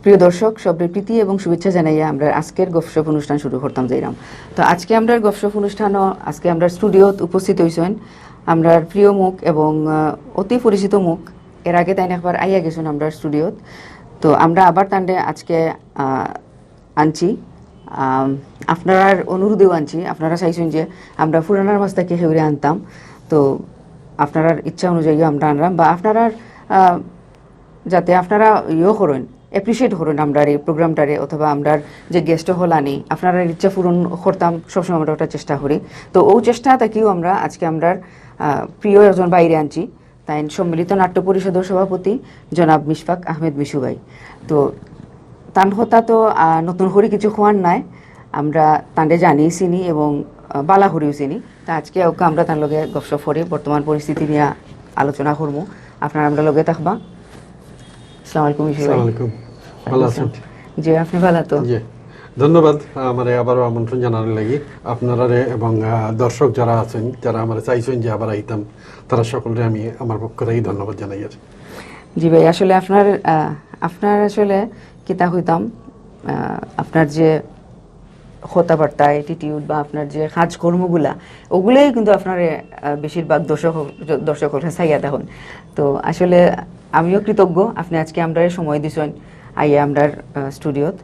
প্রিয় দর্শক সবরে প্রীতি এবং শুভেচ্ছা জানাইয়া আমরা আজকের গফসফ অনুষ্ঠান শুরু করতাম যাইরাম। তো আজকে আমরা গফসফ অনুষ্ঠানও আজকে আমরা স্টুডিওত উপস্থিত হইছেন আমরা প্রিয় মুখ এবং অতি পরিচিত মুখ। এর আগে তাই একবার আইয়া গেছেন আমরা স্টুডিওত। তো আমরা আবার তান্ডে আজকে আনছি, আপনার অনুরোধেও আনছি। আপনারা চাইছেন যে আমরা পুরানার মাছ থেকে হেউরে আনতাম, তো আপনার ইচ্ছা অনুযায়ী আমরা আনলাম, বা আপনারা যাতে আপনারা ইয়েও করেন, অ্যাপ্রিসিয়েট করেন আমরা এই প্রোগ্রামটারে, অথবা আমরা যে গেস্ট হল আনি আপনারা ইচ্ছা পূরণ করতাম, সবসময় আমরা ওটা চেষ্টা করি। তো ও চেষ্টা থেকেও আমরা আজকে আমরা প্রিয় একজন বাইরে আনছি, তাই সম্মিলিত নাট্য পরিষদের সভাপতি জনাব মিশফাক আহমেদ মিশু ভাই। তো তান হতা তো নতুন করে কিছু খোয়ার নাই, আমরা তান্ডে জানিয়ে চিনি এবং বালা করেও চিনি। তা আজকে ওকে আমরা তার লগে গফসফ করে বর্তমান পরিস্থিতি নিয়ে আলোচনা করবো। আপনারা আমরা লগে থাকবা। আসসালামু আলাইকুম মিশু ভাই। ভালো আছেন? জি, আপনি ভালো? তো ধন্যবাদ আমার আবারও আমন্ত্রণ জানানোর লাগি আপনারা এবং দর্শক যারা আছেন, যারা আমার চাইছেন যে আবার আইতাম, তারা সকলকে আমি আমার পক্ষ থেকেই ধন্যবাদ জানাই। জি ভাই, আসলে আপনার আসলে কিতা হইতাম, আপনার যে কথাবার্তা, অ্যাটিটিউড বা আপনার যে কাজকর্মগুলা, ওগুলোই কিন্তু আপনার বেশিরভাগ দর্শক চাইয়া দেখুন। তো আসলে আমিও কৃতজ্ঞ আপনি আজকে আমরা সময় দিছেন আইয়া আমরার স্টুডিওত।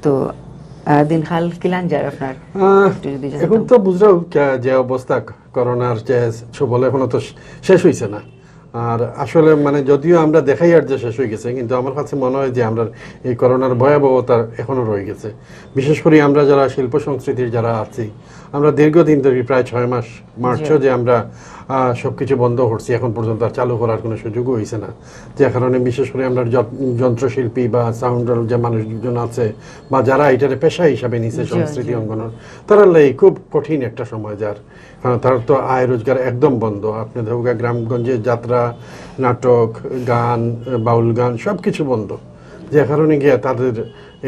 তো দিনখাল কিলান যায় আপনার? এখন তো বুঝলাম যে অবস্থা করোনার, যে বলে এখনো তো শেষ হয়েছে না। আর আসলে মানে যদিও আমরা দেখাই আর যে শেষ হয়ে গেছে, কিন্তু আমার কাছে মনে হয় যে আমরা এই করোনার ভয়াবহতা এখনো রয়ে গেছে। বিশেষ করে আমরা যারা শিল্প সংস্কৃতির যারা আছি, আমরা দীর্ঘদিন ধরে প্রায় 6 মাস মার্চও যে আমরা সবকিছু বন্ধ করছি, এখন পর্যন্ত আর চালু করার কোনো সুযোগও হয়েছে না। যে কারণে বিশেষ করে আমরা যন্ত্রশিল্পী বা সাউন্ডার যে মানুষজন আছে, বা যারা এটারে পেশা হিসাবে নিছে সংস্কৃতি অঙ্গনের, তারা খুব কঠিন একটা সময় যার, কারণ তার তো আয় রোজগার একদম বন্ধ। আপনি ধরুন গ্রামগঞ্জে যাত্রা, নাটক, গান, বাউল গান সব কিছু বন্ধ, যে কারণে গিয়ে তাদের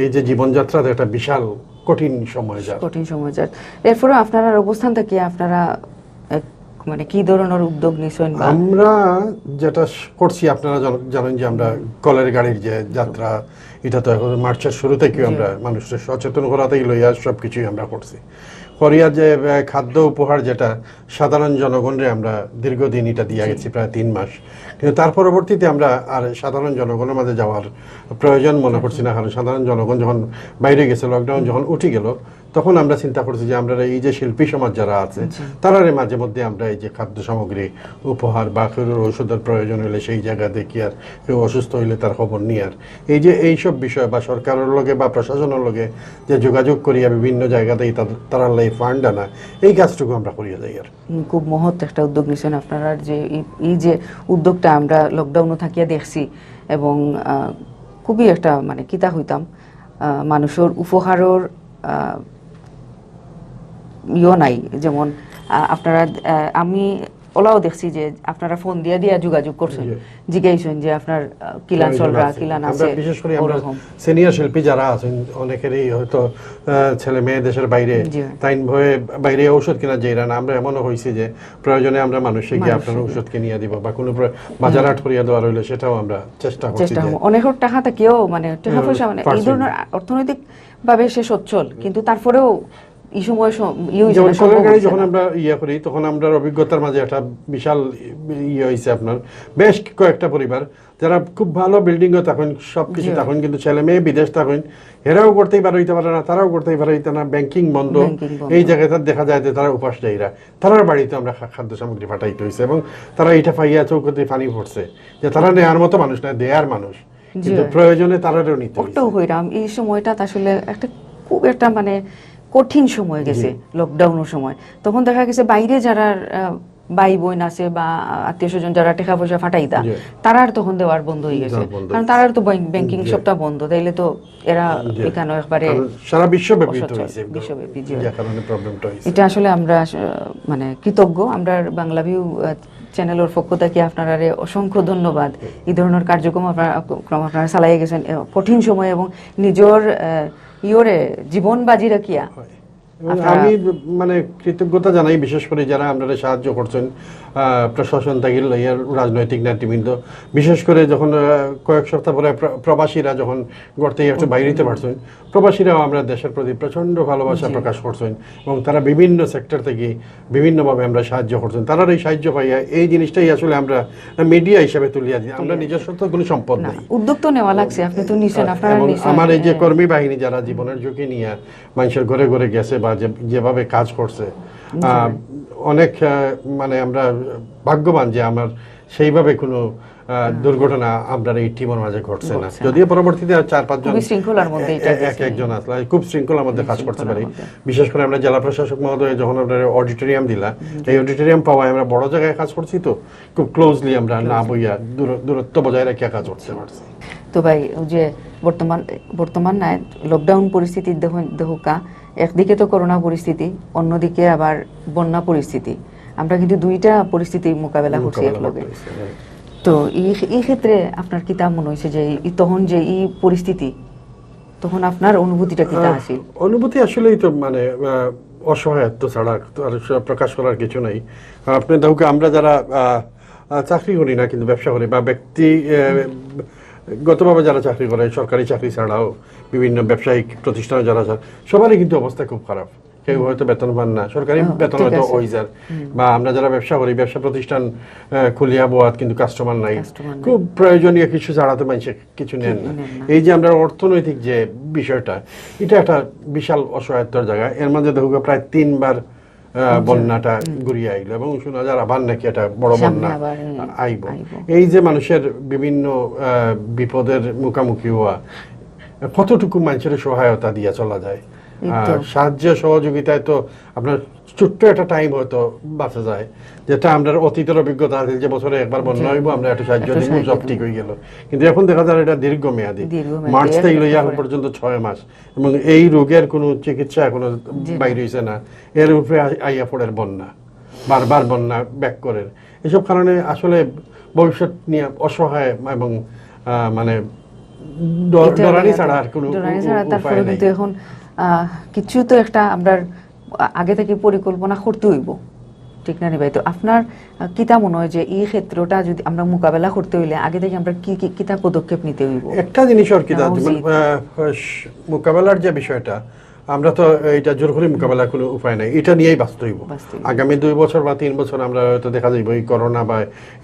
এই যে জীবনযাত্রাতে একটা বিশাল কঠিন সময় যায়। এরপরে আপনার অবস্থান থেকে আপনারা মানে কি ধরনের উদ্যোগ নিছেন? আমরা যেটা করছি আপনারা জানেন যে আমরা কলের গাড়ির যে যাত্রা, এটা তো এখন মার্চের শুরু থেকে আমরা মানুষের সচেতন করাতেই লইয়া সবকিছুই আমরা করছি। করিয়া যে খাদ্য উপহার, যেটা সাধারণ জনগণরে আমরা দীর্ঘদিন এটা দিয়ে গেছি প্রায় 3 মাস, কিন্তু তার পরবর্তীতে আমরা আর সাধারণ জনগণের মাঝে যাওয়ার প্রয়োজন মনে করছি না। কারণ সাধারণ জনগণ যখন বাইরে গেছে, লকডাউন যখন উঠে গেল, তখন আমরা চিন্তা করছি যে আমরা এই যে শিল্পী সমাজ যারা আছে, তারারে মাঝে মধ্যে আমরা এই যে খাদ্য সামগ্রী উপহার বা ঔষধের প্রয়োজন হলে সেই জায়গা দেখি, আর কেউ অসুস্থ হইলে তার খবর নিয়ে, আর এই যে এইসব বিষয় বা সরকারের লগে বা প্রশাসনের লগে যে যোগাযোগ করিয়া বিভিন্ন জায়গাতেই তারা ফান্ড আনা, এই কাজটুকু আমরা করিয়া যাই। আর খুব মহৎ একটা উদ্যোগ নিয়েছেন আপনারা, যে এই যে উদ্যোগটা আমরা লকডাউনও থাকিয়া দেখছি, এবং খুবই একটা মানে কিতা হইতাম মানুষের উপহারের নাই। যেমন আপনারা, আমি ওলাও দেখছি যে আপনারা ফোন দিয়া যোগাযোগ করছেন, জিজ্ঞাসেন যে আপনার কিলান চলরা, কিলান আছে। বিশেষ করে আমরা সিনিয়র শিল্পী যারা আছেন, অনেকেরই হয়তো ছেলে মেয়ে দেশের বাইরে, তাই ভয়ে বাইরে ঔষধ কিনা যাইরা না। আমরা এমনও হয়েছি যে প্রয়োজনে আমরা মানুষকে গিয়ে আপনার ঔষধ কিনিয়া দিব, বা কোনো বাজার হাট করিয়া দেওয়ার হইলে সেটাও আমরা চেষ্টা করছি। অনেকের টাকা থেকেও মানে টাকা পয়সা মানে এই ধরনের অর্থনৈতিক ভাবে সে সচ্ছল, কিন্তু তারপরেও এই সময় যখন আমরা করি, তখন আমরা অভিজ্ঞতার মাঝে একটা বিশাল হয়েছে। আপনার বেশ কয়েকটা পরিবার যারা খুব ভালো বিল্ডিং ও থাকেন, সবকিছু থাকেন, কিন্তু ছেলে মেয়ে বিদেশ থাকেন, এরাও করতেই হইতে পারে না, তারাও করতেই হইতে না, ব্যাংকিং বন্ধ। এই জায়গাটা দেখা যায় যে তারা উপাস যাইরা, তারার বাড়িতে আমরা খাদ্য সামগ্রী পাঠাইতে হয়েছে, এবং তারা এইটা পাইয়া চৌকতে পানি পড়ছে যে তারা নেয়ার মতো মানুষ না, দেয়ার মানুষ, কিন্তু প্রয়োজনে তারারও নিতে হইরাম। এই সময়টা আসলে একটা খুব একটা মানে কঠিন সময় গেছে, লকডাউনের সময়। তখন দেখা গেছে বাইরে যারা ভাই বোন আছে বা আত্মীয় স্বজন যারা টাকা পয়সা ফাটাইতা, তারার তখন দেওয়ার বন্ধ হয়ে গেছে, কারণ তারার তো ব্যাংকিং সবটা বন্ধ। তাইলে তো এরা এখানে একবারে সারা বিশ্বব্যাপী এটা আসলে আমরা মানে কৃতজ্ঞ। আমরা বাংলা ভিউ চ্যানেলের পক্ষ থেকে আপনারা অসংখ্য ধন্যবাদ। এই ধরনের কার্যক্রম আপনারা চালাই গেছেন কঠিন সময়, এবং নিজের জীবন বাজি রাখিয়া আমি মানে কৃতজ্ঞতা জানাই বিশেষ করে যারা আমরা সাহায্য করছেন প্রশাসন থেকে লইয়া রাজনৈতিক নেতৃবৃন্দ, বিশেষ করে যখন কয়েক সপ্তাহ পরে প্রবাসীরা যখন গড়তে একটু বাইরেতে পারছেন, প্রবাসীরাও আমরা দেশের প্রতি প্রচণ্ড ভালোবাসা প্রকাশ করছেন এবং তারা বিভিন্ন সেক্টর থেকে বিভিন্নভাবে আমরা সাহায্য করছেন। তারা এই সাহায্য পাইয়া এই জিনিসটাই আসলে আমরা মিডিয়া হিসেবে তুলিয়া দিই। আমরা নিজস্ব তো কোনো সম্পদ নাই, উদ্যোগ তো নেওয়া লাগছে, আপনি তো নিছেন, আপনারা নিছেন। আমার এই যে কর্মী বাহিনী যারা জীবনের ঝুঁকি নিয়ে মানুষের ঘরে ঘরে গেছে বা যেভাবে কাজ করছে, অনেক মানে আমরা ভাগ্যবান যে আমার সেইভাবে কোনো দুর্ঘটনা আমরা এই টিমের মাঝে ঘটছে না। যদিও পরবর্তীতে 4-5 জন একজন আসলে খুব শৃঙ্খলার মধ্যে কাজ করতে পারি। বিশেষ করে আমরা জেলা প্রশাসক মহোদয় যখন আমরা অডিটোরিয়াম দিলা, এই অডিটোরিয়াম পাওয়ায় আমরা বড় জায়গায় কাজ করছি, তো খুব ক্লোজলি আমরা না বইয়া দূরত্ব বজায় রেখে কাজ করতে পারছি। তো ভাই যে বর্তমান না লকডাউন পরিস্থিতি দেখা, একদিকে তো করোনা পরিস্থিতি, অন্যদিকে আবার বন্যা পরিস্থিতি, আমরা কিন্তু দুইটা পরিস্থিতি মোকাবেলা করছি একলগে। তো এই ক্ষেত্রে আপনার কিতা মনে হয়েছে যে তখন যে এই পরিস্থিতি, তখন আপনার অনুভূতিটা কিতা আসে? অনুভূতি আসলেই তো মানে অসহায়ত্ব ছাড়া আর প্রকাশ করার কিছু নাই। আপনি দেখুন আমরা যারা চাকরি করি না কিন্তু ব্যবসা করি বা ব্যক্তিগতভাবে যারা চাকরি করে, সরকারি চাকরি ছাড়াও বিভিন্ন ব্যবসায়িক প্রতিষ্ঠানে যারা, সবারই কিন্তু অবস্থা খুব খারাপ। কেউ হয়তো বেতন পান না, সরকারি বেতন হয়তো ওইজার, বা আমরা যারা ব্যবসা করি, ব্যবসা প্রতিষ্ঠান খুলিয়া বোয়াত কিন্তু কাস্টমার নাই, খুব প্রয়োজনীয় কিছু ছাড়া তো মানুষ কিছু নেন না। এই যে আমরা অর্থনৈতিক যে বিষয়টা, এটা একটা বিশাল অসহায়তার জায়গা। এর মধ্যে দেখো প্রায় 3 বার বন্যাটা ঘুরিয়ে আইলো এবং শোনা যায় আবার নাকি একটা বড় বন্যা আইব। এই যে মানুষের বিভিন্ন বিপদের মুখোমুখি হওয়া, কতটুকু মানুষের সহায়তা দিয়ে চলা যায়, সাহায্য সহযোগিতায় তো আপনার ছোট্ট একটা টাইম হয়তো বাঁচা যায়, যেটা আমরা অতীতের অভিজ্ঞতা আছে যে বছরে একবার বন্যা হইব, আমরা একটা সাহায্য দিব, সব ঠিক হয়ে গেল। কিন্তু এখন দেখা যায় এটা দীর্ঘমেয়াদী, মার্চ থেকে লইয়া এখন পর্যন্ত 6 মাস, এবং এই রোগের কোনো চিকিৎসা এখনো বাইরে হয়েছে না। এর উপরে আইয়া পড়ের বন্যা, বারবার বন্যা ব্যাক করে, এসব কারণে আসলে ভবিষ্যৎ নিয়ে অসহায় এবং মানে ডরানি ছাড়া আর কোনো উপায় নেই। কিন্তু এখন কিছু তো একটা আমরা আগে থেকে পরিকল্পনা করতে হইব, ঠিক না ভাই? তো আপনার কিতা মনে হয় যে এই ক্ষেত্রটা যদি আমরা মোকাবেলা করতে হইলে আগে থেকে আমরা কি কিতা পদক্ষেপ নিতে হইব? একটা জিনিস আর কি, মোকাবেলার যে বিষয়টা, আমরা তো এটা জোর করে মোকাবেলার কোনো উপায় নাই, এটা নিয়েই বাঁচতে হইব। আগামী 2 বছর বা 3 বছর আমরা হয়তো দেখা যাইব এই করোনা বা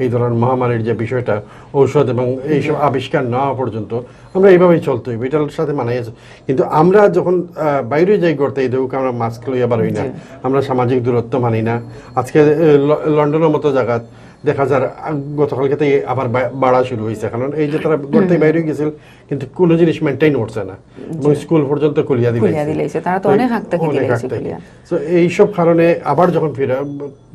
এই ধরনের মহামারীর যে বিষয়টা, ঔষধ এবং এইসব আবিষ্কার না হওয়া পর্যন্ত আমরা এইভাবেই চলতে হইব, এটার সাথে মানাই আছে। কিন্তু আমরা যখন বাইরে যাই করতে, এই দেখুক আমরা মাস্ক লইয়া বার হই না, আমরা সামাজিক দূরত্ব মানি না। আজকে লন্ডনের মতো জায়গা দেখা যায় গতকালকে আবার বাড়া শুরু হয়েছে, কারণ এই যে তারা ঘর থেকে বাইরে গেছিল কিন্তু কোনো জিনিস মেনটেইন করছে না, এবং স্কুল পর্যন্ত খুলিয়া দিলাইছে, তারা তো অনেক তো এইসব কারণে আবার যখন ফিরে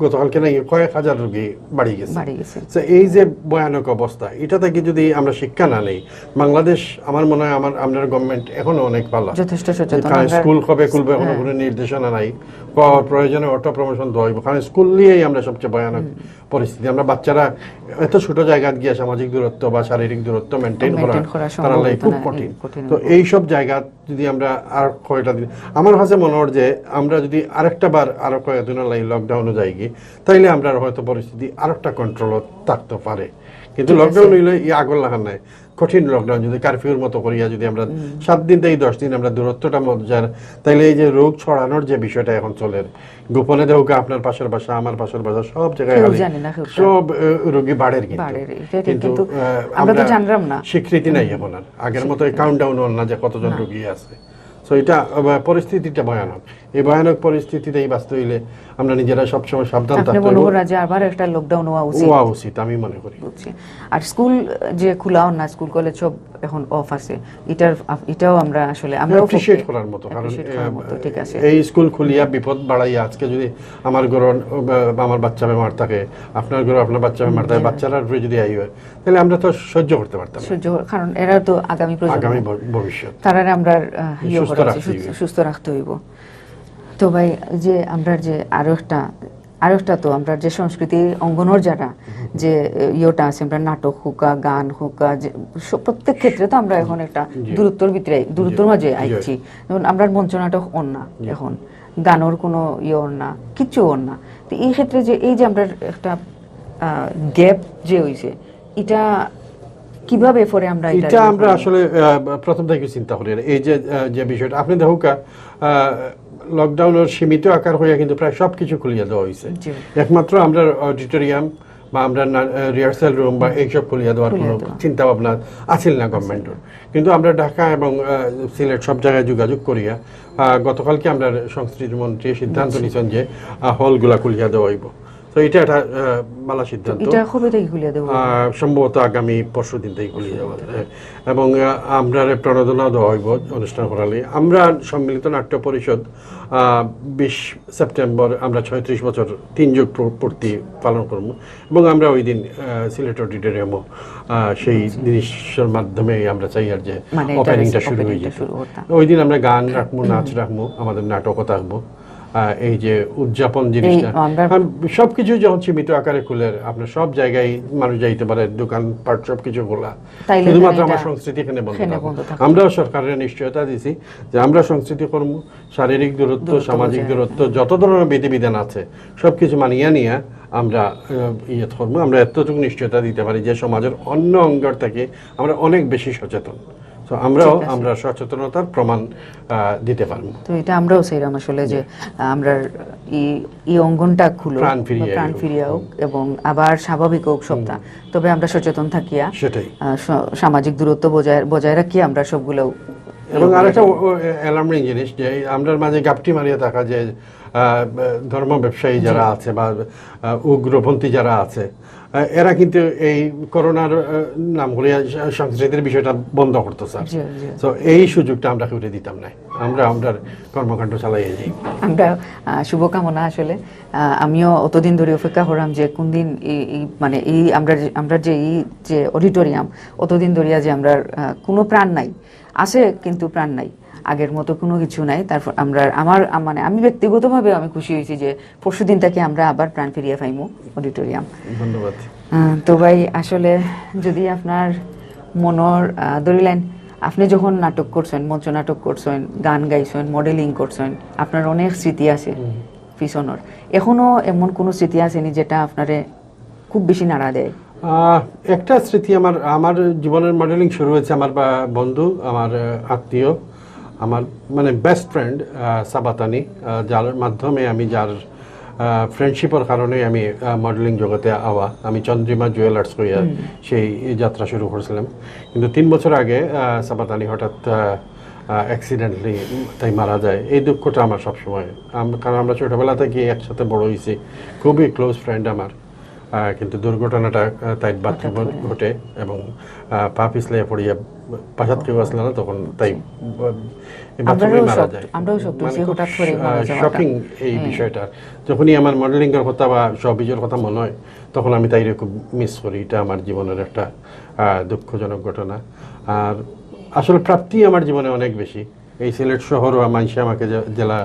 গতকালকে নাই কয়েক হাজার রোগী বাড়ি গেছে। তো এই যে ভয়ানক অবস্থা, এটা থেকে যদি আমরা শিক্ষা না নেই, বাংলাদেশ আমার মনে হয় আমাদের গভর্নমেন্ট এখনো অনেক ভালো, যথেষ্ট সচেতন। স্কুল কবে খুলবে এখনো কোনো নির্দেশনা নাই, প্রয়োজনে অটো প্রমোশন দেওয়া হইব, কারণ স্কুল নিয়েই আমরা সবচেয়ে ভয়ানক পরিস্থিতি। আমরা বাচ্চারা এত ছোট জায়গায় গিয়ে সামাজিক দূরত্ব বা শারীরিক দূরত্ব মেনটেন করা তারা খুব কঠিন। তো এইসব জায়গা যদি আমরা আর কয়েকটা দিন, আমার কাছে মনে হয় যে আমরা যদি আরেকটা বার আরো কয়েকদিন লকডাউনে যাই গিয়ে, তাইলে আমরা হয়তো পরিস্থিতি আরেকটা কন্ট্রোল থাকতে পারে। কিন্তু লকডাউন হইলে আগল লাগান নাই, কঠিন লকডাউন যদি কারফিউর মতো করিয়া যদি আমরা 7 দিন থেকে 10 দিন আমরা দূরত্বটা মজার, তাইলে এই যে রোগ ছড়ানোর যে বিষয়টা এখন চলে, গোপনে দেখুক আপনার পাশের বাসা আমার পাশের বাসা সব জায়গায় সব রোগী বাড়ের, কিন্তু আমরা জানলাম না, স্বীকৃতি নাই এখন আর আগের মতো কাউন্টডাউন হল না যে কতজন রোগী আছে। তো এটা পরিস্থিতিটা ভয়ানক। এই ভয়ানক পরিস্থিতিতেই বাঁচতে হইলে আমরা নিজেরা সবসময় সাবধান থাকতে হবে। আবার একটা লকডাউন হওয়া উচিত আমি মনে করি। আর স্কুল যে খোলাও না, স্কুল কলেজ সব এখন অফ আছে, এটাও আমরা আসলে আমরা অ্যাপ্রিশিয়েট করার মতো, কারণ ঠিক আছে এই স্কুল খুলিয়া বিপদ বাড়াইয়া আজকে যদি আমার ঘর আমার বাচ্চা বেমার থাকে, আপনার ঘর আপনার বাচ্চা বেমার থাকে, বাচ্চারা যদি আই হয়, তাহলে আমরা তো সহ্য করতে পারতাম, কারণ এরা তো আগামী ভবিষ্যৎ, তারা আমরা সুস্থ রাখতে হইব। তো ভাই যে আমরা যে আরো একটা আরেকটা তো আমরা যে সংস্কৃতি অঙ্গনের যারা যে ইয়েটা আছে আমরা নাটক হুকা গান হুকা যে প্রত্যেক ক্ষেত্রে তো আমরা এখন একটা দূরত্বর মাঝে আইছি। যেমন আমরা মঞ্চ নাটক অন না, এখন গানের কোনো ইয়ে অন না, কিচ্ছু অন না। তো এই ক্ষেত্রে যে এই যে আমরা একটা গ্যাপ যে হইছে, এটা কিভাবে পরে আমরা এটা আমরা আসলে প্রথম থেকে চিন্তা করি। এই যে বিষয়টা আপনি দেখুকা লকডাউনের সীমিত আকার হইয়া কিন্তু প্রায় সবকিছু খুলিয়া দেওয়া হয়েছে। একমাত্র আমরা অডিটোরিয়াম বা আমরা রিহার্সাল রুম বা এইসব খুলিয়া দেওয়ার কোনো চিন্তা ভাবনা আছিল না গভর্নমেন্টের। কিন্তু আমরা ঢাকা এবং সিলেট সব জায়গায় যোগাযোগ করিয়া গতকালকে আমরা সংস্কৃতি মন্ত্রী সিদ্ধান্ত নিয়েছেন যে হলগুলা খুলিয়া দেওয়া হইব। তো এটা একটা ভালো সিদ্ধান্ত। সম্ভবত আগামী পরশু দিন থেকে খুলিয়ে যাওয়া এবং আমরা প্রণোদনা দেওয়া হইব অনুষ্ঠান করালে। আমরা সম্মিলিত নাট্য পরিষদ 20 সেপ্টেম্বর আমরা 36 বছর 3 যুগ পূর্তি পালন করব এবং আমরা ওই দিন সিলেট অডিটোরিয়ামও সেই জিনিসের মাধ্যমে আমরা চাই আর যে ওপেনিংটা শুরু হয়ে যায়। ওই দিন আমরা গান রাখবো, নাচ রাখবো, আমাদের নাটকও থাকবো। এই যে উদযাপন জিনিসটা সবকিছু যখন সীমিত আকারে খুলে আপনার সব জায়গায় মানুষ যাইতে পারে, দোকান পাট সবকিছু খোলা, শুধুমাত্র আমার সংস্কৃতি এখানে বন্ধ থাকে। আমরাও সরকারের নিশ্চয়তা দিছি যে আমরা সংস্কৃতি কর্ম, শারীরিক দূরত্ব, সামাজিক দূরত্ব, যত ধরনের বিধিবিধান আছে সবকিছু মানিয়ে নিয়ে আমরা ইয়ে করবো। আমরা এতটুকু নিশ্চয়তা দিতে পারি যে সমাজের অন্য অঙ্গের থেকে আমরা অনেক বেশি সচেতন। তো আমরা সচেতনতার প্রমাণ দিতে পারবো। তো এটা আমরাও সেইরাম আসলে যে আমরা এই অঙ্গনটা খুলো, প্রাণ ফিরিয়ে হোক এবং আবার স্বাভাবিক হোক সবটা। তবে আমরা সচেতন থাকিয়া সেটাই সামাজিক দূরত্ব বজায় রাখিয়া আমরা সবগুলো। এবং আরেকটা অ্যালার্মিং জিনিস যে আমরা মাঝে গাপটি মারিয়া থাকা যে ধর্ম ব্যবসায়ী যারা আছে বা উগ্রপন্থী যারা আছে, এরা কিন্তু এই করোনার নাম করে সংস্কৃতির বিষয়টা বন্ধ করতো স্যার। তো এই সুযোগটা আমরা কেউ দিতাম না, আমরা কর্মকাণ্ড চালাই যাই। আমরা শুভকামনা আসলে আমিও অতদিন ধরে অপেক্ষা করলাম যে কোন দিন মানে এই আমরা যে অডিটোরিয়াম অতদিন ধরিয়া যে আমরা কোনো প্রাণ নাই আছে, কিন্তু প্রাণ নাই, আগের মতো কোনো কিছু নাই। তারপর আমি ব্যক্তিগতভাবে আমি খুশি হয়েছি যে পরশুদিন থেকে আমরা আবার প্রাণ ফিরিয়ে পাইমু অডিটোরিয়াম। ধন্যবাদ। তো ভাই আসলে যদি আপনার মনের ধরিলেন, আপনি যখন নাটক করছেন, মঞ্চ নাটক করছেন, গান গাইছেন, মডেলিং করছেন, আপনার অনেক স্মৃতি আছে পিছনের, এখনো এমন কোনো স্মৃতি আসেনি যেটা আপনারে খুব বেশি নাড়া দেয়? একটা স্মৃতি আমার জীবনের মডেলিং শুরু হয়েছে আমার বন্ধু, আমার আত্মীয়, আমার মানে বেস্ট ফ্রেন্ড সাবাতানি, যার মাধ্যমে আমি যার ফ্রেন্ডশিপের কারণে আমি মডেলিং জগতে আমি চন্দ্রিমা জুয়েলার্স করিয়া সেই যাত্রা শুরু করেছিলাম। কিন্তু 3 বছর আগে সাবাতানি হঠাৎ অ্যাক্সিডেন্টলি তাই মারা যায়। এই দুঃখটা আমার সবসময়, কারণ আমরা ছোটোবেলা থেকে একসাথে বড় হয়েছি, খুবই ক্লোজ ফ্রেন্ড আমার। কিন্তু দুর্ঘটনাটা তাই বাথরুমে ঘটে এবং পা পিছলে পড়িয়া পাশাত কেউ আসলে না, তখন তাই বাথরুমে মারা যায়। শকিং এই বিষয়টা। যখনই আমার মডেলিংয়ের কথা বা সবিজের কথা মনে হয় তখন আমি তাই খুব মিস করি। এটা আমার জীবনের একটা দুঃখজনক ঘটনা। আর আসলে প্রাপ্তি আমার জীবনে অনেক বেশি। এই সিলেট শহর মানুষে আমাকে জেলা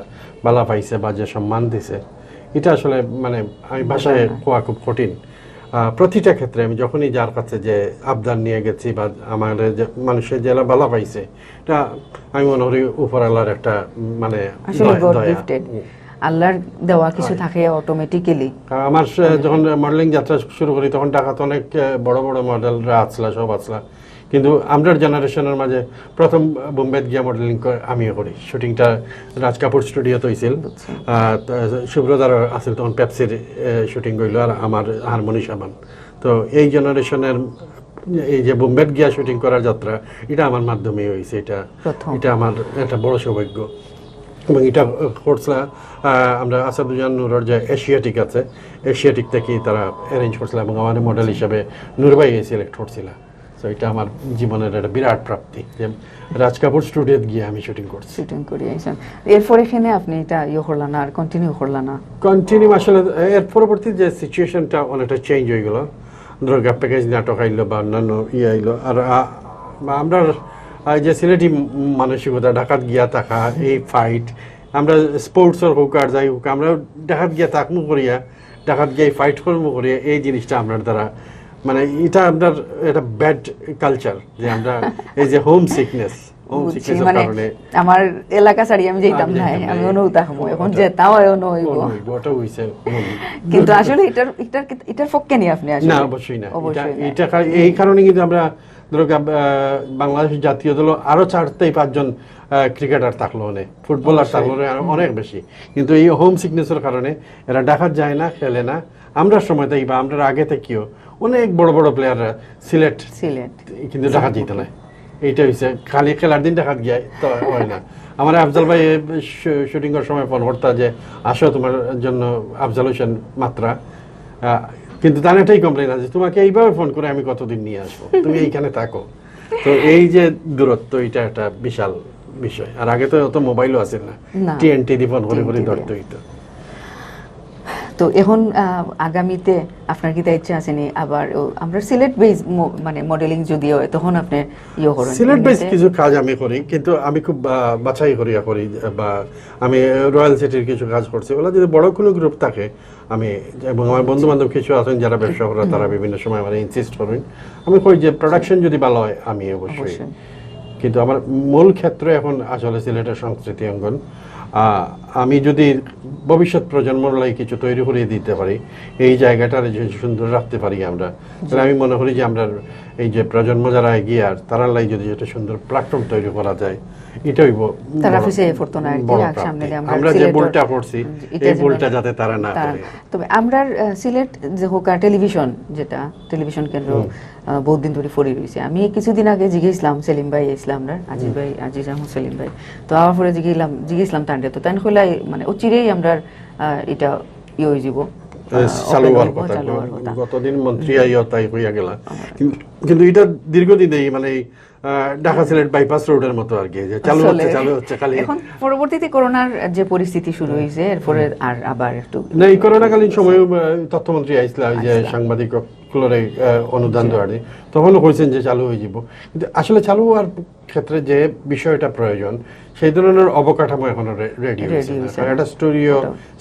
বালা পাইছে বা যে সম্মান দিছে, এটা আসলে মানে আমি ভাষায় কোয়া খুব কঠিন। প্রতিটা ক্ষেত্রে আমি যখনই যার কাছে যে আবদার নিয়ে গেছি বা আমার মানুষের জেলা বালা পাইছে, এটা আমি মনে করি উপরওয়ালার একটা মানে আল্লাহর দেওয়া কিছু থাকে অটোমেটিক্যালি। আমার যখন মডেলিং যাত্রা শুরু করি তখন ঢাকাতে অনেক বড় বড় মডেলরা আসলা, সব আসলা, কিন্তু আমরা জেনারেশনের মাঝে প্রথম বোম্বে গিয়া মডেলিং আমিও করি। শুটিংটা রাজ কাপুর স্টুডিওতে হয়েছিল, সুব্রতার আসছিল তখন পেপসির শুটিং করল আর আমার হারমোনি সামান। তো এই জেনারেশনের এই যে বোম্বে গিয়া শুটিং করার যাত্রা, এটা আমার মাধ্যমে হয়েছে। এটা আমার একটা বড় সৌভাগ্য। এবং এটা করছিলাম আমরা আসাদুজ্জামান নূরের যে এশিয়াটিক আছে, এশিয়াটিক থেকে তারা অ্যারেঞ্জ করছিলাম এবং আমার মডেল হিসাবে নূরবাই সিলেক্ট করছিল। তো এটা আমার জীবনের একটা বিরাট প্রাপ্তি যে রাজ কাপুর স্টুডিওতে গিয়ে আমি শুটিং করি। এরপর এখানে আপনি এটা করলেন না, আর কন্টিনিউ করলেন না? কন্টিনিউ আসলে এর পরবর্তী যে সিচুয়েশনটা অনেকটা চেঞ্জ হয়ে গেল। ধরো প্যাকেজ নাটক আইলো বা অন্যান্য আইলো, আর আমরা যে সিলেটি মানসিকতা ঢাকাত গিয়া থাকা, এই ফাইট আমরা স্পোর্টসের হোক আর যাই হোক, আমরা ঢাকাত গিয়া থাকমু করিয়া ডাকাত গিয়ে ফাইট করবো করে এই জিনিসটা আপনার দ্বারা মানে এটা আপনার এটা ব্যাড কালচার যে আমরা এই যে হোম সিকনেস মানে আমার এলাকা ছাড়ি আমি যেতাম না, আমি অনুতাম এখন যেতাম ওটা হইছে কিন্তু আসলে এটার পক্ষে নেই আপনি আসলে না, অবশ্যই না। এটা এই কারণে কিন্তু আমরা ধরো বাংলাদেশ জাতীয় দল আরো 4-5 জন ক্রিকেটার থাকলো, অনেক ফুটবলার থাকলো অনেক বেশি, কিন্তু এই হোম সিকনেসের কারণে এরা ডাকাত যায় না, খেলে না। আমরা সময় তাই বা আমরা আগে থেকেও অনেক বড় বড় প্লেয়াররা সিলেট কিন্তু ডাকাত যেতে না, এইটা হচ্ছে খালি খেলার দিন ডাকাত গিয়ে তো হয় না। আমার আফজাল ভাই শুটিং এর সময় ফোন করতা যে আসো তোমার জন্য আফজাল হোসেন মাত্রা, কিন্তু তার এটাই কমপ্লেন আছে তোমাকে এইভাবে ফোন করে আমি কতদিন নিয়ে আসবো, তুমি এইখানে থাকো। তো এই যে দূরত্ব এটা একটা বিশাল বিষয়। আর আগে তো অত মোবাইলও আছে না, টিএনটি দিয়ে ফোন করে করে ধরতে হইতো। তো এখন আগামীতে আপনার কি ইচ্ছা আছে নি আবার আমরা সিলেট বেস মানে মডেলিং যদি হয় তখন আপনি ইয়ে করেন? সিলেট বেস কিছু কাজ আমি করি, কিন্তু আমি খুব বাছাই করি বা আমি রয়্যাল সিটির কিছু কাজ করছি, ওগুলো যদি বড় কোনো গ্রুপ থাকে আমি এবং আমার বন্ধু বান্ধব কিছু আছেন যারা ব্যবসা করে তারা বিভিন্ন সময় আমার ইনসিস্ট করেন, আমি কই যে প্রোডাকশন যদি ভালো হয় আমি অবশ্যই। কিন্তু আমার মূল ক্ষেত্র এখন আসলে সিলেটের সংস্কৃতি অঙ্গন। আমি যদি ভবিষ্যৎ প্রজন্মর লাগে কিছু তৈরি করে দিতে পারি, এই জায়গাটা যদি সুন্দর রাখতে পারি আমরা, তাহলে আমি মনে করি যে আমরা এই যে প্রজন্ম যারা এগিয়ে আর তারা লাগে যদি একটা সুন্দর প্ল্যাটফর্ম তৈরি করা যায়, এটাই আমরা যে ভুলটা করছি এই ভুলটা যাতে তারা না করে। তবে আমরা সিলেট যে হোক টেলিভিশন, যেটা টেলিভিশন কেন্দ্র বহুত দিন ধরে ফরি রয়েছে, আমি কিছুদিন আগে জিজ্ঞেসলাম সেলিম ভাই ইসলাম আজিজ আহমদ সেলিম ভাই, তো আমার পরে জিজ্ঞেসলাম তান্ডে, তো তান হইলাই মানে অচিরেই আমরা এটা ইয়ে হয়ে যাব চালু হওয়ার কথা। গতদিন মন্ত্রী আইও তাই হইয়া গেল, কিন্তু এটা দীর্ঘদিন এই মানে ঢাকা সিলেট বাইপাস রোডের মতো আর কি চালু হচ্ছে খালি। এখন পরবর্তীতে করোনার যে পরিস্থিতি শুরু হয়েছে এরপরে আর আবার একটু না, এই করোনাকালীন সময় তথ্যমন্ত্রী আইসলা যে সাংবাদিক অনুদান দেওয়ার তখনও কইছেন যে চালু হয়ে যাব, কিন্তু আসলে চালু হওয়ার ক্ষেত্রে যে বিষয়টা প্রয়োজন সেই ধরনের অবকাঠামো এখনো রেডি হয়েছে না। একটা স্টুডিও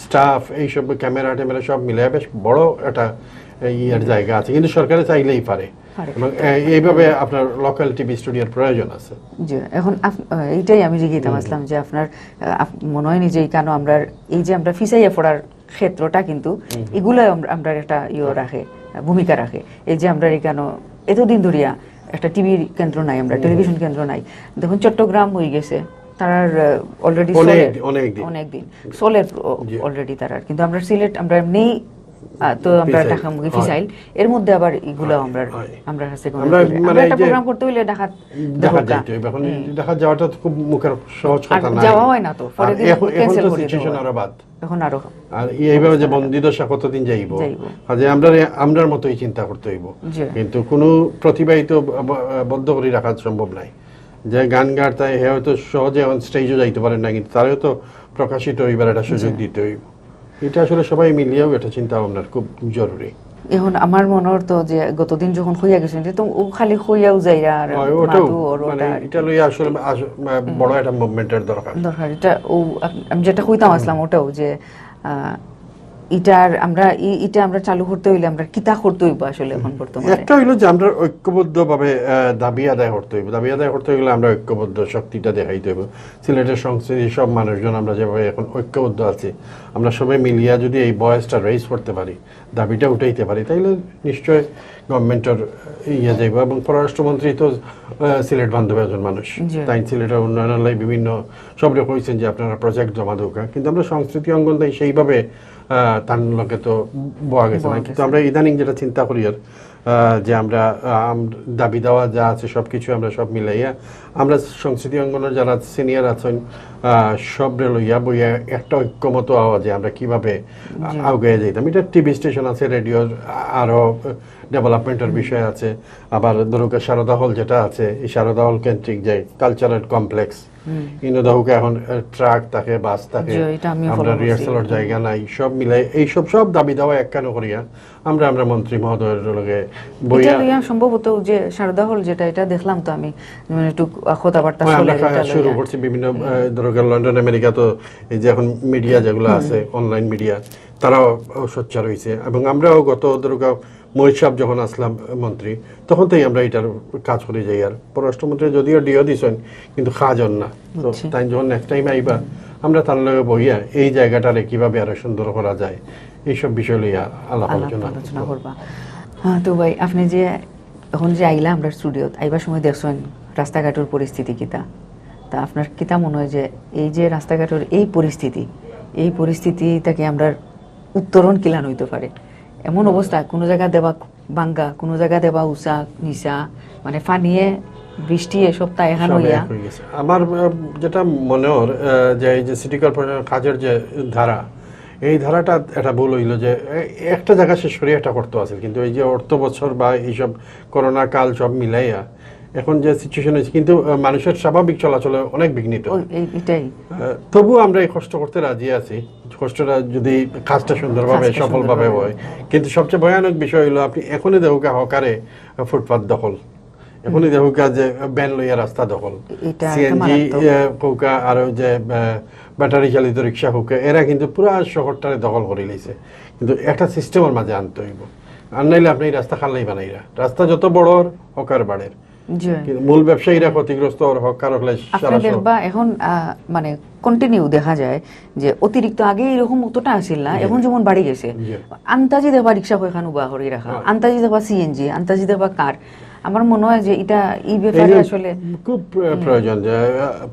স্টাফ এইসব ক্যামেরা ট্যামেরা সব মিলে বেশ বড় একটা ইয়ার জায়গা আছে, কিন্তু সরকারে চাইলেই পারে এবং এইভাবে আপনার লোকাল টিভি স্টুডিওর প্রয়োজন আছে। জি, এখন এইটাই আমি জিজ্ঞাসা আসলাম যে আপনার মনে হয়নি যে কেন আমরা এই যে আমরা ফিসাইয়া পড়ার ক্ষেত্রটা কিন্তু এগুলো আমরা একটা রাখে ভূমিকা রাখে, এই যে আমরা কেন এতদিন ধরিয়া একটা টিভি কেন্দ্র নাই, আমরা টেলিভিশন কেন্দ্র নাই, দেখুন চট্টগ্রাম হয়ে গেছে তারার অলরেডি অনেকদিন সোলের অলরেডি তারার, কিন্তু আমরা সিলেট আমরা নেই, তো আমরা ঢাকামুখী ফিসাইল এর মধ্যে আবার এগুলো আমরা কাছে একটা প্রোগ্রাম করতে হইলে ঢাকা যাইতে হবে। এখন ঢাকা যাওয়াটা খুব মুখের সহজ কথা না, যাওয়া হয় না, তো পরে দিন ক্যান্সেল করে সিচুয়েশন আরো বাদ এখন আরো আর এইভাবে যে বন্দি দশা কতদিন যাইব, কাজে আমরার মতোই চিন্তা করতে হইব, কিন্তু কোনো প্রতিভাই তো বদ্ধ করে রাখা সম্ভব নাই। যে গান গায় হে হয়তো সহজে অন স্টেজও যাইতে পারেন না, কিন্তু তারও তো প্রকাশিত হইবার একটা সুযোগ দিতে হইব। এটা আসলে সবাই মিলিয়েও এটা চিন্তা ভাবনার খুব জরুরি। এখন আমার মনে হতো যে গতদিন যখন হইয়া গেছেন তো ও খালি হইয়াও যাই আর মানে এটা লইয়া আসলে বড় একটা মুভমেন্টের দরকার। এটা আমি যেটা কইতাম আসলাম ওটাও যে এটা আমরা চালু করতে হইলে আমরা কিতা করতে হইব আসলে এখন বর্তমানে একটা হইলো যে আমরা ঐক্যবদ্ধভাবে দাবি আদায় করতে হইব। দাবি আদায় করতে গেলে আমরা ঐক্যবদ্ধ শক্তিটা দেখাইতে হইব। সিলেটের সংস্কৃতি সব মানুষজন আমরা যেভাবে এখন ঐক্যবদ্ধ আছি, আমরা সবাই মিলিয়া যদি এই ভয়েসটা রেইজ করতে পারি, দাবিটা উঠাইতে পারি, তাইলে নিশ্চয় গভর্নমেন্টের যাইব। এবং পররাষ্ট্রমন্ত্রী তো সিলেট বান্ধব একজন মানুষ, তাই সিলেটের উন্নয়নের বিভিন্ন সবরে কইছেন যে আপনারা প্রজেক্ট জমা দৌকা, কিন্তু আমরা সংস্কৃতি অঙ্গন তাই সেইভাবে তার লোকে তো বোয়া গেছে না। কিন্তু আমরা ইদানিং যেটা চিন্তা করি আর যে আমরা দাবি দেওয়া যা আছে সব কিছু আমরা সব মিলাইয়া আমরা সংস্কৃতি অঙ্গনের যারা সিনিয়র আছেন সবরে লইয়া বইয়া একটা ঐক্যমত আওয়াজে আমরা কিভাবে আগে যাইতাম। এটা টিভি স্টেশন আছে, রেডিওর আরও ডেভেলপমেন্টের বিষয় আছে, আবার ধরুক সারদা হল যেটা আছে, এই সারদা হল কেন্দ্রিক যে কালচারাল কমপ্লেক্স কিন্তু দেখুক এখন ট্রাক থাকে, বাস থাকে, আমরা রিহার্সালের জায়গা নাই, সব মিলাই এইসব সব দাবি দেওয়া একখানে করিয়া আমরা মন্ত্রী মহোদয়ের লগে বইয়া সম্ভবত যে সারদা হল যেটা এটা দেখলাম তো আমি একটু কথাবার্তা শুরু করছি বিভিন্ন ধরো লন্ডন আমেরিকা তো এই যে এখন মিডিয়া যেগুলো আছে অনলাইন মিডিয়া তারাও সোচ্চার হয়েছে এবং আমরাও গত ধরো মহিত সাহেব যখন আসলাম মন্ত্রী তখন থেকে আমরা এটার কাজ করে যাই। আর পররাষ্ট্রমন্ত্রী যদিও ডিও দিছেন কিন্তু কাজ হন না, তো তাই যখন নেক্সট টাইম আইবা আমরা তার লগে বইয়া এই জায়গাটারে কিভাবে আরো সুন্দর করা যায় এইসব বিষয় লইয়া আলাপ আলোচনা করবা। হ্যাঁ তো ভাই আপনি যে এখন যে আইলা আমরা স্টুডিওত আইবার সময় দেখছেন রাস্তাঘাটের পরিস্থিতি কিতা, তা আপনার কিতা মনে হয় যে এই যে রাস্তাঘাটের এই পরিস্থিতিটাকে আমরা উত্তরণ কিলান হইতে পারে? এমন অবস্থা কোনো জায়গা দেবা বাঙ্গা, কোনো জায়গা দেবা উঁচা নিচা, মানে ফানিয়ে বৃষ্টি এসব তাই এখন হইয়া আমার যেটা মনে হয় যে এই যে সিটি কর্পোরেশন কাজের যে ধারা, এই ধারাটা এটা ভুল হইল যে একটা জায়গা শেষ করে এটা করতে আছে, কিন্তু এই যে অর্থ বছর বা এইসব করোনা কাল সব মিলাইয়া এখন যে সিচুয়েশন হয়েছে কিন্তু মানুষের স্বাভাবিক চলাচলে অনেক বিঘ্নিত। তবু আমরা এই কষ্ট করতে রাজি আছি, কষ্টটা যদি কাজটা সুন্দরভাবে সফলভাবে হয়। কিন্তু সবচেয়ে ভয়ানক বিষয় হলো আপনি এখনই দেখুকা হকারে ফুটপাথ দখল, এখনই দেখুকা যে ব্যান লইয়া রাস্তা দখল, সিএনজি কৌকা আর যে ব্যাটারি চালিত রিক্সা কৌকা এরা কিন্তু পুরা শহরটারে দখল করে লাইছে। কিন্তু একটা সিস্টেমের মাঝে আনতে হইব, আর নাইলে আপনি রাস্তা খাল্লাই বানাইরা, রাস্তা যত বড় হকার বাড়ের মূল ব্যবসায়ীরা ক্ষতিগ্রস্ত দেখবা এখন মানে কন্টিনিউ দেখা যায় যে অতিরিক্ত আগে এরকম অতটা আসিল না, এখন যেমন বাড়ি গেছে। আন্তাজি দেখবা রিক্সা কয়খান উবা করে রাখা, আন্তাজি দেখবা সিএনজি, আন্তাজি দেখবা কার। আমার মনে হয় যে এটা এই ব্যাপারে আসলে খুব প্রয়োজন যে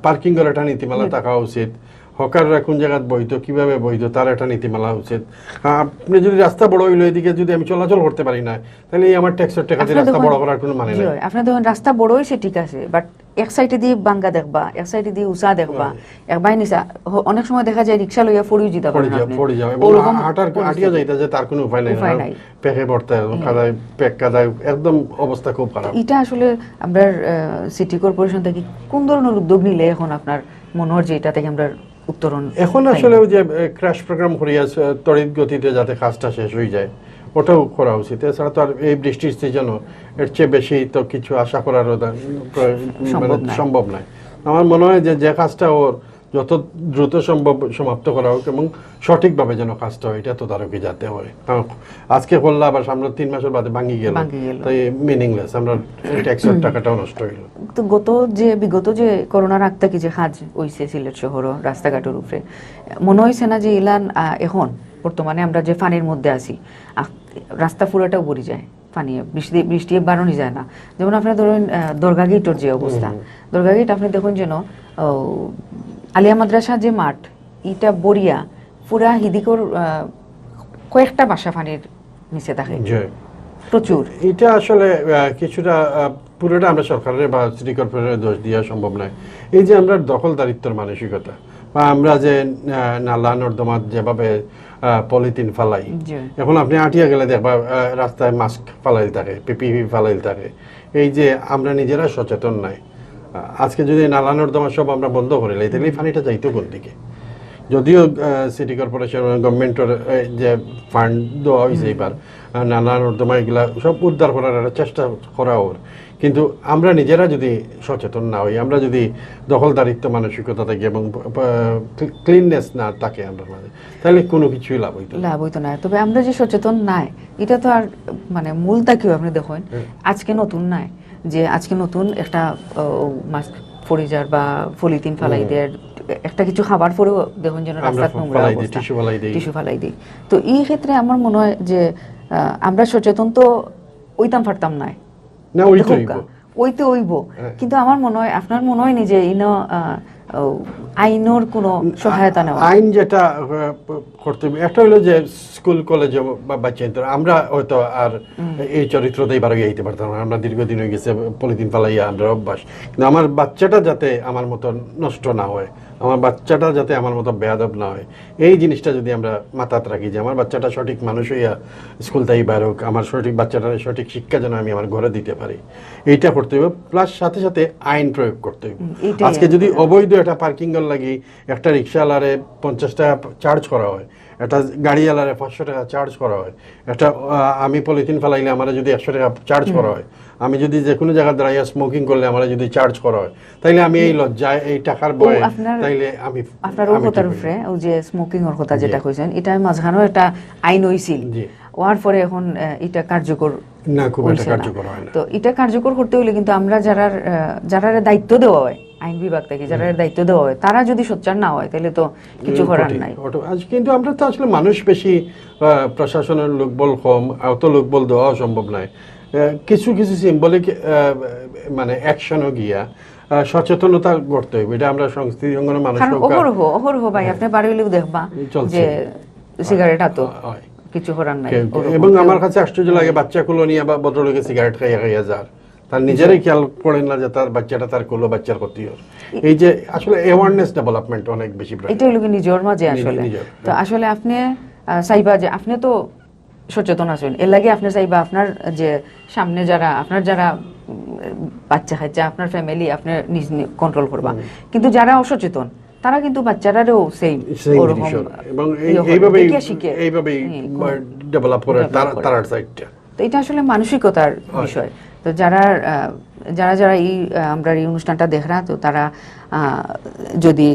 পার্কিং এর একটা নীতিমালা থাকা উচিত, হকাররা কোন জায়গায় বৈধ কিভাবে বৈধ তার একটা নীতিমালা উচিত। আপনি যদি রাস্তা বড় হইলো এদিকে যদি আমি চলাচল করতে পারি না তাহলে এই আমার ট্যাক্সের টাকা দিয়ে রাস্তা বড় করার কোনো মানে নাই। আপনি দেখুন রাস্তা বড় হইছে ঠিক আছে, বাট এক সাইডে দিয়ে বাঙ্গা দেখবা, এক সাইডে দিয়ে উঁচা দেখবা, একবার নিচা। অনেক সময় দেখা যায় রিক্সা লইয়া ফড়িয়ে যেতে পারে, পড়ে যাবে এবং হাঁটিয়া যাইতে যে তার কোনো উপায় নাই, পেকে পড়তে কাদায় পেক কাদায় একদম অবস্থা খুব খারাপ। এটা আসলে আমরা সিটি কর্পোরেশন থেকে কোন ধরনের উদ্যোগ নিলে এখন আপনার মনে হয় যে এটা থেকে আমরা উত্তরণ? এখন আসলে ওই যে ক্র্যাশ প্রোগ্রাম করিয়া তড়িৎ গতিতে যাতে কাজটা শেষ হয়ে যায় ওটাও করা উচিত। এছাড়া তো আর এই বৃষ্টির সিজনও এর চেয়ে বেশি তো কিছু আশা করার সম্ভব নয়। আমার মনে হয় যে কাজটা ওর যত দ্রুত সম্ভব সমাপ্ত করা হোক এবং সঠিকভাবে যেন কাজটা হয়, এটা তদারকি যাতে হয়। আজকে করলে আবার সামনে 3 মাসের বাদে ভাঙি গেল, তাই মিনিংলেস, আমরা ট্যাক্সের টাকাটাও নষ্ট হইল। তো বিগত যে করোনার আগ থেকে যে কাজ হইছে সিলেট শহর রাস্তাঘাটের উপরে, মনে হয়েছে না যে ইলান এখন বর্তমানে আমরা যে ফানির মধ্যে আছি, রাস্তা পুরোটাও ভরে যায় পানি, বৃষ্টি বাড়ানো যায় না। যেমন আপনার ধরুন দরগা গেটের যে অবস্থা, দরগা গেট আপনি দেখুন যেন আলিয়া মাদ্রাসা যে মাঠ এটা বরিয়া পুরা হিদিকর কয়েকটা বাসা পানির নিচে থাকে প্রচুর। এটা আসলে কিছুটা পুরোটা আমরা সরকারের বা সিটি কর্পোরেশনের দোষ দেওয়া সম্ভব নয়। এই যে আমরা দখলদারিত্বর মানসিকতা বা আমরা যে নালা নর্দমা যেভাবে পলিথিন ফালাই, এখন আপনি আটিয়া গেলে দেখবা রাস্তায় মাস্ক ফালাইল থাকে, পিপিই ফালাইল থাকে। এই যে আমরা নিজেরা সচেতন নাই, আজকে যদি নালা নর্দমা সব আমরা বন্ধ করে লাই তাহলে এই পানিটা যাইতো কোন দিকে? যদিও সিটি কর্পোরেশন গভর্নমেন্টের যে ফান্ড দেওয়া হয়েছে এবার নালা নর্দমা এগুলা সব উদ্ধার করার একটা চেষ্টা করা ওর, কিন্তু আমরা নিজেরা যদি সচেতন না হই, আমরা যদি দখলদারিত্ব মানসিকতা থাকি এবং ক্লিননেস না থাকে আমরা মাঝে, তাহলে কোনো কিছুই লাভ হইতো না। তবে আমরা যে সচেতন নাই এটা তো আর মানে মূলটা কি আপনি দেখুন আজকে নতুন নাই যে আজকে নতুন একটা মাস্ক পরে যার বা পলিথিন ফালাই দেয়, একটা কিছু খাবার পরেও দেখুন যেন রাস্তা নোংরা অবস্থা, টিস্যু ফালাই দিই। তো এই ক্ষেত্রে আমার মনে হয় যে আমরা সচেতন তো ওইতাম পারতাম নাই না, ওইতে ওইব, কিন্তু আমার মনে হয় আপনার মনে হয় নি যে আইনের কোনো সহায়তা নেওয়া? আইন যেটা করতে একটা হলো যে স্কুল কলেজে বা বাচ্চাদের আমরা হয়তো আর এই চরিত্রতেই বারো যাইতে পারতাম না, আমরা দীর্ঘদিন হয়ে গেছে পলিথিন ফালাইয়া আমরা অভ্যাস, কিন্তু আমার বাচ্চাটা যাতে আমার মতো নষ্ট না হয়, আমার বাচ্চাটা যাতে আমার মতো বেয়াদব না হয়, এই জিনিসটা যদি আমরা মাথাত রাখি যে আমার বাচ্চাটা সঠিক মানুষ হইয়া স্কুল থেকে বের হোক, আমার সঠিক বাচ্চাটার সঠিক শিক্ষা যেন আমি আমার ঘরে দিতে পারি, এইটা করতে হবে। প্লাস সাথে সাথে আইন প্রয়োগ করতে হবে। আজকে যদি অবৈধ একটা পার্কিং এর লাগি একটা রিক্সাওয়ালারে 50 টাকা চার্জ করা হয়, একটা গাড়িওয়ালারে 500 টাকা চার্জ করা হয়, একটা আমি পলিথিন ফেলাইলে আমার যদি 100 টাকা চার্জ করা হয়, আমি যদি যে কোনো জায়গায় দাঁড়াইয়া স্মোকিং করলে আমার যদি চার্জ করা হয়, তাইলে আমি এই লজ্জায় এই টাকার ভয়ে তাইলে আমি আপনার ওই কথার উপরে ওই যে স্মোকিং এর কথা যেটা কইছেন, এটা মাঝখানেও একটা আইন হইছিল, ওয়ার পরে এখন এটা কার্যকর না, খুব একটা কার্যকর হয় না। তো এটা কার্যকর করতে হলে কিন্তু আমরা যারা দায়িত্ব দেওয়া হয় আইন বিভাগ থেকে, যারা দায়িত্ব দেওয়া হয়, তারা যদি সোচ্চার না হয় তাহলে তো কিছু করার নাই। কিন্তু আমরা তো আসলে মানুষ বেশি, প্রশাসনের লোকবল কম, অত লোকবল দেওয়া সম্ভব নয়। কিছু কিছু সিম্বলিক মানে অ্যাকশনও গিয়া সচেতনতা করতে হবে। এটা আমরা সংস্কৃতি অঙ্গনের মানুষ অহরহ ভাই আপনি বাড়ি হলেও দেখবা যে সিগারেট আতো কিছু করার নাই। এবং আমার কাছে আশ্চর্য লাগে বাচ্চাগুলো নিয়ে বা ভদ্রলোকে সিগারেট খাইয়া যার, তার নিজেরই খেয়াল করেন না যে তার বাচ্চাটা তার কোলো বাচ্চার ক্ষতি হয়। এই যে আসলে অ্যাওয়ারনেস ডেভেলপমেন্ট অনেক বেশি, এটা হলো নিজের মাঝে আসলে। তো আসলে আপনি চাইবা যে আপনি তো সচেতন আছেন, এর লাগে আপনি চাইবা আপনার যে সামনে আপনার যারা বাচ্চা খাচ্ছে, আপনার ফ্যামিলি আপনি নিজ কন্ট্রোল করবা, কিন্তু যারা অসচেতন তারা কিন্তু বাচ্চারাও সেম ওরকম এবং এইভাবেই ডেভেলপ করে তার সাইডটা। তো এটা আসলে মানসিকতার বিষয়। তো যারা আমরা এই অনুষ্ঠানটা দেখরা, তো তারা যদি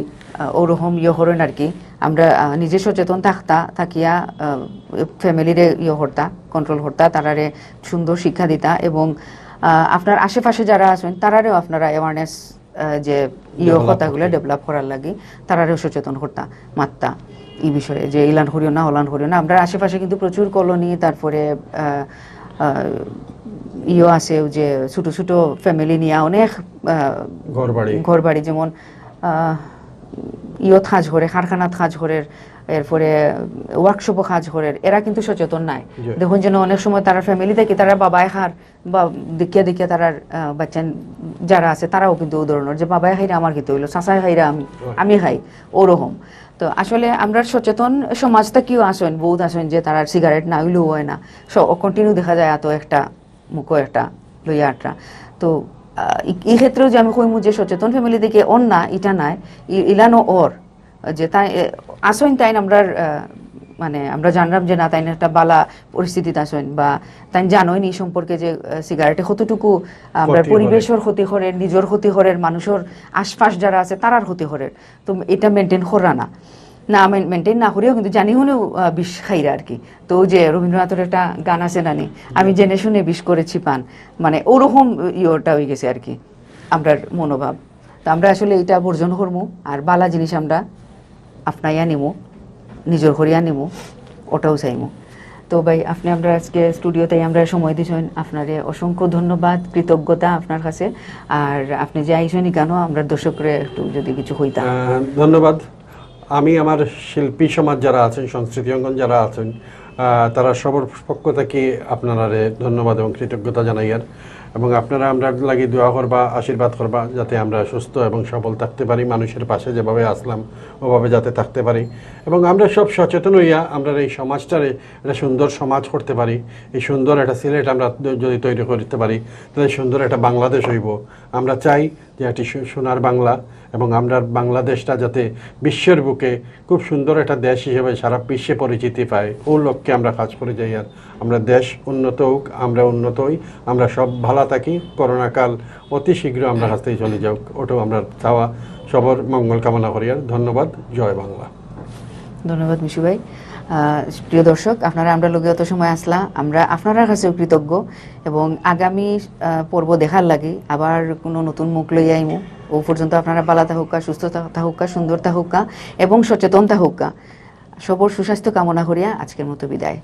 ওরকম করেন আর কি, আমরা নিজে সচেতন থাকিয়া ফ্যামিলিরে করতা, কন্ট্রোল করতা, তারারে সুন্দর শিক্ষা দিতা, এবং আপনার আশেপাশে যারা আছেন তারারেও আপনারা অ্যাওয়ারনেস যে কথাগুলো ডেভেলপ করার লাগে তারারেও সচেতন করতা, মাত্তা এই বিষয়ে যে ইলান করিও না, হলান করিও না। আমরা আশেপাশে কিন্তু প্রচুর কলোনি, তারপরে আছে যে ছোট ছোট ফ্যামিলি নিয়ে অনেক ঘর বাড়ি, যেমন কাজ করে, কারখানাত কাজ করে, এরপরে ওয়ার্কশপও কাজ করে, এরা কিন্তু সচেতন নাই। দেখুন যেন অনেক সময় তারা ফ্যামিলি থেকে তারা বাবায় খার বা দেখিয়া তারা বাচ্চা যারা আছে তারাও কিন্তু উদাহরণ যে বাবায় খাইরা আমার খেতে হইলো, চাচায় খাইরা আমি খাই, ওরকম। তো আসলে আমরা সচেতন সমাজটা কেউ আসেন, বহুত আসেন যে তারা সিগারেট না হইলেও হয় না, কন্টিনিউ দেখা যায় এত একটা মুখো একটা লইয়া আটরা। তো এই ক্ষেত্রেও যে আমি কইমু যে সচেতন ফ্যামিলি থেকে অন না, এটা নাই, ইলানো ওর যে তাই আসেন, তাই আমরা মানে আমরা জানলাম যে না তাই একটা বালা পরিস্থিতিতে আসেন, বা তাই জানোই নি সম্পর্কে যে সিগারেটে কতটুকু আমরা পরিবেশের ক্ষতি করে, নিজের ক্ষতি করে, মানুষের আশপাশ যারা আছে তারার ক্ষতি করে। তো এটা মেনটেন করা না মেনটেন না করেও কিন্তু জানি হলেও বিষ খাইরা আর কি। তো যে রবীন্দ্রনাথের একটা গান আছে নানি, আমি জেনে শুনে বিষ করেছি পান, মানে ওরকম ইয়েটা হয়ে গেছে আর কি আমরার মনোভাব। তো আমরা আসলে এটা বর্জন করবো, আর বালা জিনিস আমরা আপনাইয়া নিমু, নিজের করিয়া নিমু, ওটাও চাইমু। তো ভাই আপনি আমরা আজকে স্টুডিওতে আমরা সময় দিয়েছেন, আপনারে অসংখ্য ধন্যবাদ, কৃতজ্ঞতা আপনার কাছে। আর আপনি যে আইসেন কেন আমরা দর্শকরে একটু যদি কিছু হইতাম। ধন্যবাদ। আমি আমার শিল্পী সমাজ যারা আছেন, সংস্কৃতি অঙ্গন যারা আছেন, তারা সবার পক্ষ থেকে আপনারা ধন্যবাদ এবং কৃতজ্ঞতা জানাই। এবং আপনারা আমরা লাগি দোয়া করবা, আশীর্বাদ করবা, যাতে আমরা সুস্থ এবং সবল থাকতে পারি, মানুষের পাশে যেভাবে আসলাম ওভাবে যাতে থাকতে পারি, এবং আমরা সব সচেতন হইয়া আমরা এই সমাজটারে একটা সুন্দর সমাজ করতে পারি। এই সুন্দর একটা সিলেট আমরা যদি তৈরি করতে পারি, তাহলে সুন্দর একটা বাংলাদেশ হইব। আমরা চাই যে একটি সোনার বাংলা, এবং আমরা বাংলাদেশটা যাতে বিশ্বের বুকে খুব সুন্দর একটা দেশ হিসেবে সারা বিশ্বে পরিচিতি পায়, ও লক্ষ্যে আমরা কাজ করে যাই। আর আমরা দেশ উন্নত হোক, আমরা উন্নত হই, আমরা সব ভালো থাকি, করোনাকাল অতি শীঘ্র আমরা কাছ থেকে চলে যাওক, ওটাও আমরা চাওয়া, সবার মঙ্গল কামনা করি। আর ধন্যবাদ। জয় বাংলা। ধন্যবাদ মিশু ভাই। প্রিয় দর্শক, আপনারা আমরা লোকে অত সময় আসলা, আমরা আপনার কাছেও কৃতজ্ঞ, এবং আগামী পর্ব দেখার লাগে আবার কোনো নতুন মুখ লইয়া আইমু। ও পর্যন্ত আপনারা ভালো থাকুকা, সুস্থ থাকুকা, সুন্দর থাকুকা এবং সচেতন থাকুকা। সবর সুস্বাস্থ্য কামনা করিয়া আজকের মতো বিদায়।